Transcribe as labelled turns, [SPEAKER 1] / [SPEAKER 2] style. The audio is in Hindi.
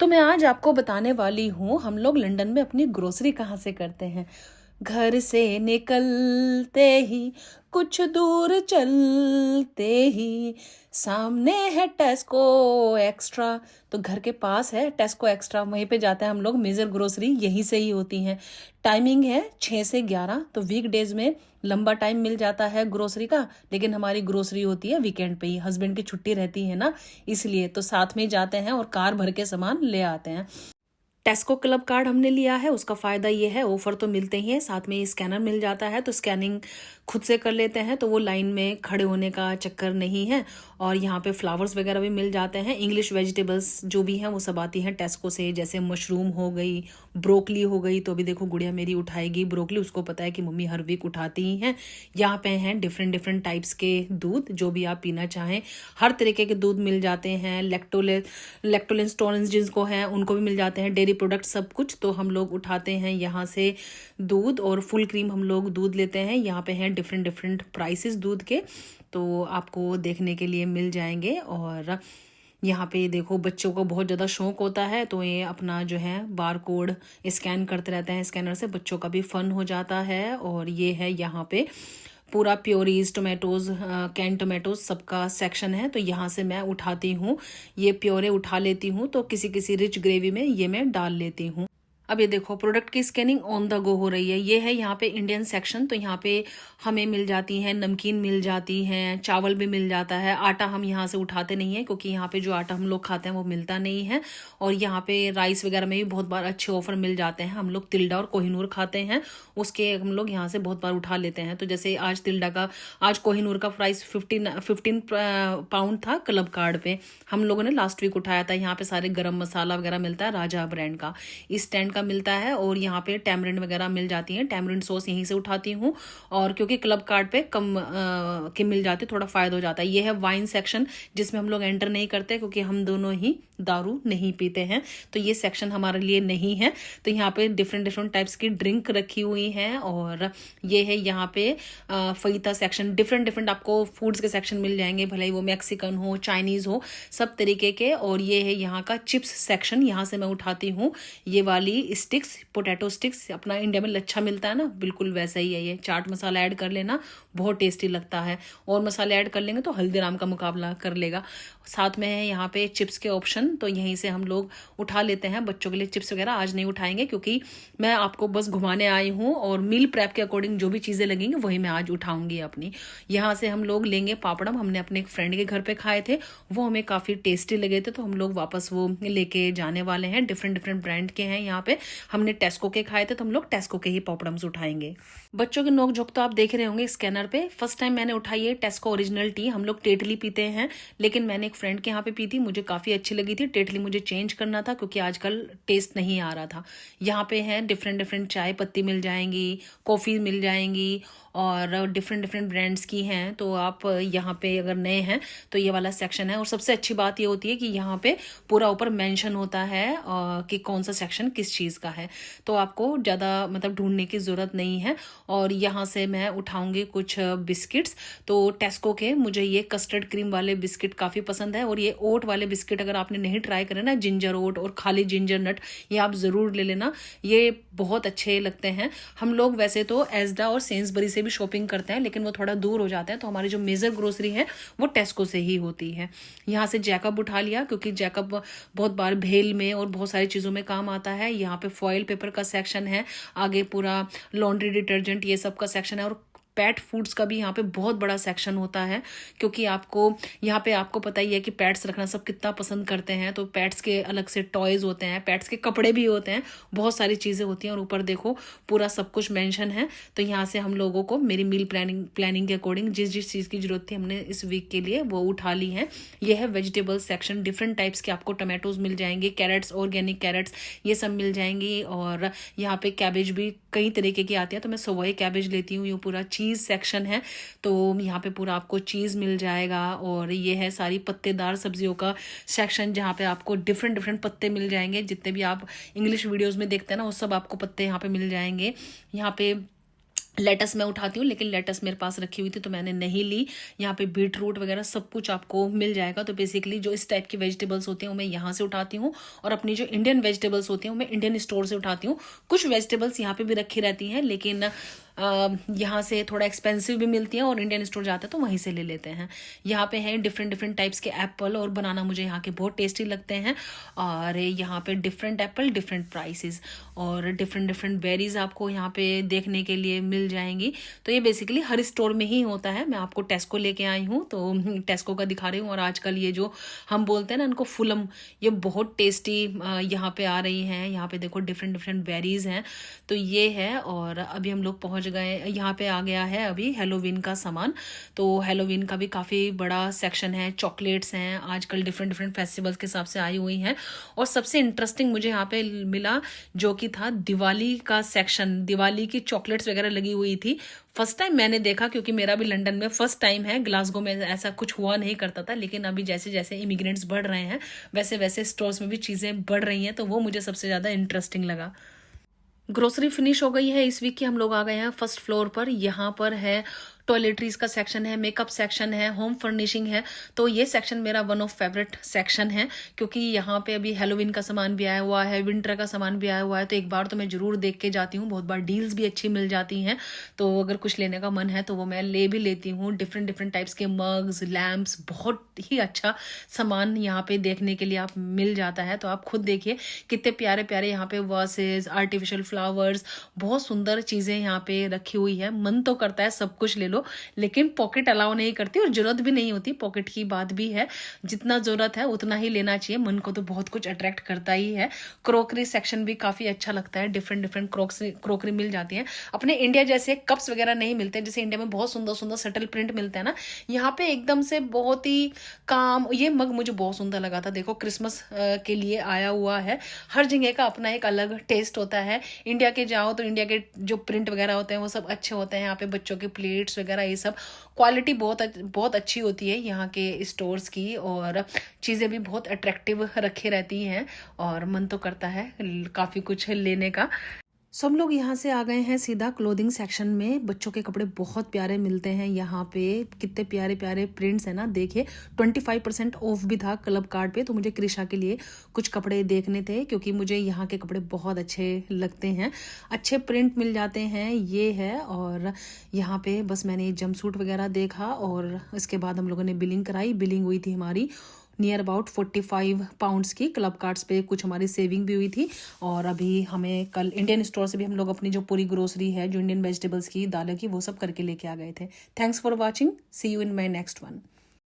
[SPEAKER 1] तो मैं आज आपको बताने वाली हूँ हम लोग लंदन में अपनी ग्रोसरी कहाँ से करते हैं। घर से निकलते ही कुछ दूर चलते ही सामने है टेस्को एक्स्ट्रा। तो घर के पास है टेस्को एक्स्ट्रा, वहीं पे जाते हैं हम लोग। मेजर ग्रोसरी यहीं से ही होती हैं। टाइमिंग है 6 से 11। तो वीक डेज में लंबा टाइम मिल जाता है ग्रोसरी का, लेकिन हमारी ग्रोसरी होती है वीकेंड पे ही। हस्बैंड की छुट्टी रहती है ना, इसलिए तो साथ में ही जाते हैं और कार भर के सामान ले आते हैं। टेस्को क्लब कार्ड हमने लिया है, उसका फ़ायदा ये है ऑफ़र तो मिलते ही हैं, साथ में स्कैनर मिल जाता है। तो स्कैनिंग खुद से कर लेते हैं, तो वो लाइन में खड़े होने का चक्कर नहीं है। और यहाँ पे फ्लावर्स वगैरह भी मिल जाते हैं। इंग्लिश वेजिटेबल्स जो भी हैं वो सब आती हैं टेस्को से, जैसे मशरूम हो गई, ब्रोकली हो गई। तो अभी देखो गुड़िया मेरी उठाएगी ब्रोकली, उसको पता है कि मम्मी हर वीक उठाती ही हैं। यहाँ पे हैं डिफरेंट डिफरेंट टाइप्स के दूध, जो भी आप पीना चाहें हर तरीके के दूध मिल जाते हैं। लैक्टोलेंस टॉलरेंस जिनको हैं उनको भी मिल जाते हैं, डेयरी प्रोडक्ट सब कुछ। तो हम लोग उठाते हैं यहाँ से दूध, और फुल क्रीम हम लोग दूध लेते हैं। यहाँ पे हैं डिफरेंट डिफरेंट प्राइसेस दूध के, तो आपको देखने के लिए मिल जाएंगे। और यहाँ पे देखो बच्चों को बहुत ज़्यादा शौक होता है, तो ये अपना जो है बार कोड स्कैन करते रहते हैं। स्कैनर से बच्चों का भी फन हो जाता है। और ये है यहाँ पे पूरा प्योरीज टोमेटोज़, कैन टोमेटोज़ सबका सेक्शन है। तो यहाँ से मैं उठाती हूँ, ये प्योरे उठा लेती हूँ, तो किसी किसी रिच ग्रेवी में ये मैं डाल लेती हूँ। अब ये देखो प्रोडक्ट की स्कैनिंग ऑन द गो हो रही है। ये है यहाँ पे इंडियन सेक्शन। तो यहाँ पे हमें मिल जाती हैं नमकीन, मिल जाती हैं चावल भी मिल जाता है। आटा हम यहाँ से उठाते नहीं है, क्योंकि यहाँ पे जो आटा हम लोग खाते हैं वो मिलता नहीं है। और यहाँ पे राइस वगैरह में भी बहुत बार अच्छे ऑफर मिल जाते हैं। हम लोग तिल्डा और कोहिनूर खाते हैं, उसके हम लोग यहाँ से बहुत बार उठा लेते हैं। तो जैसे आज तिल्डा का, आज कोहिनूर का प्राइस 15 पाउंड था क्लब कार्ड पे। हम लोगों ने लास्ट वीक उठाया था। यहाँ पे सारे गरम मसाला वगैरह मिलता है राजा ब्रांड का, इस स्टैंड का मिलता है। और यहाँ पे टैमरिंड वगैरह मिल जाती है, टैमरिंड सॉस यहीं से उठाती हूँ। और क्योंकि क्लब कार्ड पे कम की मिल जाती है, थोड़ा फायदा हो जाता है। ये है वाइन सेक्शन, जिसमें हम लोग एंटर नहीं करते, क्योंकि हम दोनों ही दारू नहीं पीते हैं, तो ये सेक्शन हमारे लिए नहीं है। तो यहाँ पे डिफरेंट डिफरेंट टाइप्स की ड्रिंक रखी हुई हैं। और ये है यहाँ पे फईता सेक्शन। डिफरेंट डिफरेंट आपको फूड्स के सेक्शन मिल जाएंगे, भले ही वो मैक्सिकन हो, चाइनीज हो, सब तरीके के। और ये है यहाँ का चिप्स सेक्शन, यहाँ से मैं उठाती हूँ ये वाली स्टिक्स, पोटैटो स्टिक्स। अपना इंडिया में लच्छा मिलता है ना, बिल्कुल वैसा ही है ये। चाट मसाला ऐड कर लेना, बहुत टेस्टी लगता है। और मसाले ऐड कर लेंगे तो हल्दीराम का मुकाबला कर लेगा। साथ में है यहाँ पे चिप्स के ऑप्शन, तो यहीं से हम लोग उठा लेते हैं। बच्चों के लिए चिप्स वगैरह आज नहीं उठाएंगे, क्योंकि मैं आपको बस घुमाने आई हूँ, और मील प्रेप के अकॉर्डिंग जो भी चीज़ें लगेंगी वही मैं आज उठाऊंगी अपनी। यहाँ से हम लोग लेंगे पापड़म, हमने अपने एक फ्रेंड के घर पे खाए थे, वो हमें काफ़ी टेस्टी लगे थे, तो हम लोग वापस वो लेके जाने वाले हैं। डिफरेंट डिफरेंट ब्रांड के हैं यहाँ पे। हमने टेस्को के खाए थे, तो हम लोग टेस्को के ही पॉपडम्स उठाएंगे। बच्चों के नोक झोंक तो आप देख रहे होंगे स्कैनर पे। फर्स्ट टाइम मैंने उठाई है टेस्को ओरिजिनल टी। हम लोग टेटली पीते हैं, लेकिन मैंने एक फ्रेंड के यहाँ पे पी थी, मुझे काफ़ी अच्छी लगी थी। टेटली मुझे चेंज करना था, क्योंकि आजकल टेस्ट नहीं आ रहा था। यहाँ पे है डिफरेंट डिफरेंट चाय पत्ती मिल जाएंगी, कॉफ़ी मिल जाएंगी, और डिफरेंट डिफरेंट ब्रांड्स की हैं। तो आप यहाँ पे अगर नए हैं तो ये वाला सेक्शन है। और सबसे अच्छी बात ये होती है कि यहाँ पे पूरा ऊपर मेंशन होता है कि कौन सा सेक्शन किस चीज़ का है, तो आपको ज़्यादा मतलब ढूंढने की ज़रूरत नहीं है। और यहाँ से मैं उठाऊंगी कुछ बिस्किट्स। तो टेस्को के मुझे ये कस्टर्ड क्रीम वाले बिस्किट काफ़ी पसंद है। और ये ओट वाले बिस्किट अगर आपने नहीं ट्राई करे ना, जिंजर ओट और खाली जिंजर नट, ये आप ज़रूर ले लेना, ये बहुत अच्छे लगते हैं। हम लोग वैसे तो एस्डा और सेंसबरी से भी शॉपिंग करते हैं, लेकिन वो थोड़ा दूर हो जाते हैं, तो हमारी जो मेजर ग्रोसरी है वो टेस्को से ही होती है। यहाँ से जैकब उठा लिया, क्योंकि जैकब बहुत बार भेल में और बहुत सारी चीज़ों में काम आता है। यहाँ पे फॉइल पेपर का सेक्शन है, आगे पूरा लॉन्ड्री डिटर्जेंट ये सब का सेक्शन है। और पेट फूड्स का भी यहाँ पे बहुत बड़ा सेक्शन होता है, क्योंकि आपको यहाँ पे आपको पता ही है कि पेट्स रखना सब कितना पसंद करते हैं। तो पेट्स के अलग से टॉयज होते हैं, पेट्स के कपड़े भी होते हैं, बहुत सारी चीज़ें होती हैं। और ऊपर देखो पूरा सब कुछ मेंशन है। तो यहाँ से हम लोगों को मेरी मील प्लानिंग के अकॉर्डिंग जिस जिस चीज़ की जरूरत थी हमने इस वीक के लिए वो उठा ली है। ये है वेजिटेबल सेक्शन, डिफरेंट टाइप्स के आपको टमाटोज मिल जाएंगे, कैरेट्स, ऑर्गेनिक कैरेट्स ये सब मिल जाएंगी। और यहाँ पे कैबेज भी कई तरीके की आती है, तो मैं सोवाई कैबेज लेती हूँ। ये पूरा चीज़ सेक्शन है, तो यहाँ पे पूरा आपको चीज़ मिल जाएगा। और ये है सारी पत्तेदार सब्जियों का सेक्शन, जहाँ पे आपको डिफरेंट डिफरेंट पत्ते मिल जाएंगे। जितने भी आप इंग्लिश वीडियोस में देखते हैं ना, वो सब आपको पत्ते यहाँ पे मिल जाएंगे। यहाँ पे लेटस मैं उठाती हूँ, लेकिन लेटस मेरे पास रखी हुई थी तो मैंने नहीं ली। यहाँ पे बीट रूट वगैरह सब कुछ आपको मिल जाएगा। तो बेसिकली जो इस टाइप की वेजिटेबल्स होती हैं वो मैं यहाँ से उठाती हूँ, और अपनी जो इंडियन वेजिटेबल्स होती हैं वो मैं इंडियन स्टोर से उठाती हूँ। कुछ वेजिटेबल्स यहाँ पे भी रखी रहती हैं, लेकिन यहाँ से थोड़ा एक्सपेंसिव भी मिलती हैं, और इंडियन स्टोर जाते हैं तो वहीं से ले लेते हैं। यहाँ पे हैं डिफरेंट डिफरेंट टाइप्स के एप्पल और बनाना, मुझे यहाँ के बहुत टेस्टी लगते हैं। और यहाँ पे डिफरेंट एप्पल डिफरेंट प्राइसेस, और डिफरेंट डिफरेंट बेरीज आपको यहाँ पे देखने के लिए मिल जाएंगी। तो ये बेसिकली हर स्टोर में ही होता है। मैं आपको टेस्को लेके आई हूँ, तो टेस्को का दिखा रही हूँ। और आजकल ये जो हम बोलते हैं ना इनको फुलम, ये बहुत टेस्टी यहाँ पे आ रही हैं। यहाँ पे देखो डिफरेंट डिफरेंट बेरीज हैं, तो ये है। और अभी हम लोग पहुँच गए, यहाँ पे आ गया है अभी हेलोवीन का सामान। तो हेलोवीन का भी काफ़ी बड़ा सेक्शन है, चॉकलेट्स हैं, आजकल डिफरेंट डिफरेंट फेस्टिवल्स के हिसाब से आई हुई हैं। और सबसे इंटरेस्टिंग मुझे यहाँ पे मिला जो कि था दिवाली का सेक्शन। दिवाली की चॉकलेट्स वगैरह लगी हुई थी। फर्स्ट टाइम मैंने देखा, क्योंकि मेरा भी लंदन में फर्स्ट टाइम है। ग्लासगो में ऐसा कुछ हुआ नहीं करता था, लेकिन अभी जैसे जैसे इमिग्रेंट्स बढ़ रहे हैं वैसे वैसे स्टोर्स में भी चीज़ें बढ़ रही हैं, तो वो मुझे सबसे ज़्यादा इंटरेस्टिंग लगा। ग्रोसरी फिनिश हो गई है इस वीक की। हम लोग आ गए हैं फर्स्ट फ्लोर पर। यहाँ पर है टॉयलेटरीज का सेक्शन है, मेकअप सेक्शन है, होम फर्निशिंग है। तो ये सेक्शन मेरा वन ऑफ फेवरेट सेक्शन है, क्योंकि यहाँ पे अभी हेलोवीन का सामान भी आया हुआ है, विंटर का सामान भी आया हुआ है। तो एक बार तो मैं जरूर देख के जाती हूँ। बहुत बार डील्स भी अच्छी मिल जाती हैं, तो अगर कुछ लेने का मन है तो वो मैं ले भी लेती हूँ। डिफरेंट डिफरेंट टाइप्स के मग्स, लैम्प्स, बहुत ही अच्छा सामान यहाँ पे देखने के लिए आप मिल जाता है। तो आप खुद देखिए कितने प्यारे प्यारे यहाँ पे वर्सेस, आर्टिफिशियल फ्लावर्स, बहुत सुंदर चीज़ें यहाँ पे रखी हुई है। मन तो करता है सब कुछ ले लो, लेकिन पॉकेट अलाउ नहीं करती, और जरूरत भी नहीं होती। पॉकेट की बात भी है, जितना जरूरत है उतना ही लेना चाहिए। मन को तो बहुत कुछ अट्रैक्ट करता ही है। क्रोकरी सेक्शन भी काफ़ी अच्छा लगता है। डिफरेंट डिफरेंट क्रोकरी मिल जाती है। अपने इंडिया जैसे कप्स वगैरह नहीं मिलते, जैसे इंडिया में बहुत सुंदर सुंदर सटल प्रिंट मिलते हैं ना, यहाँ पे एकदम से बहुत ही काम। ये मग मुझे बहुत सुंदर लगा था। देखो क्रिसमस के लिए आया हुआ है। हर जगह का अपना एक अलग टेस्ट होता है। इंडिया के जाओ तो इंडिया के जो प्रिंट वगैरह होते हैं वो सब अच्छे होते हैं। यहाँ पे बच्चों के प्लेट्स वगैरह ये सब क्वालिटी बहुत अच्छी होती है यहाँ के स्टोर्स की, और चीज़ें भी बहुत अट्रैक्टिव रखी रहती हैं, और मन तो करता है काफ़ी कुछ लेने का। सब लोग यहाँ से आ गए हैं सीधा क्लोथिंग सेक्शन में। बच्चों के कपड़े बहुत प्यारे मिलते हैं यहाँ पे। कितने प्यारे प्यारे प्रिंट्स हैं ना, देखिए 25% ऑफ भी था क्लब कार्ड पे। तो मुझे क्रिशा के लिए कुछ कपड़े देखने थे, क्योंकि मुझे यहाँ के कपड़े बहुत अच्छे लगते हैं। अच्छे प्रिंट मिल जाते हैं, ये है। और यहाँ पे बस मैंने जंपसूट वगैरह देखा, और इसके बाद हम लोगों ने बिलिंग कराई। बिलिंग हुई थी हमारी नियर अबाउट 45 पाउंड्स की। क्लब कार्ड्स पे कुछ हमारी सेविंग भी हुई थी। और अभी हमें कल इंडियन स्टोर से भी हम लोग अपनी जो पूरी ग्रोसरी है, जो इंडियन वेजिटेबल्स की, दालें की, वो सब करके लेके आ गए थे। Thanks for watching, see you in my next one.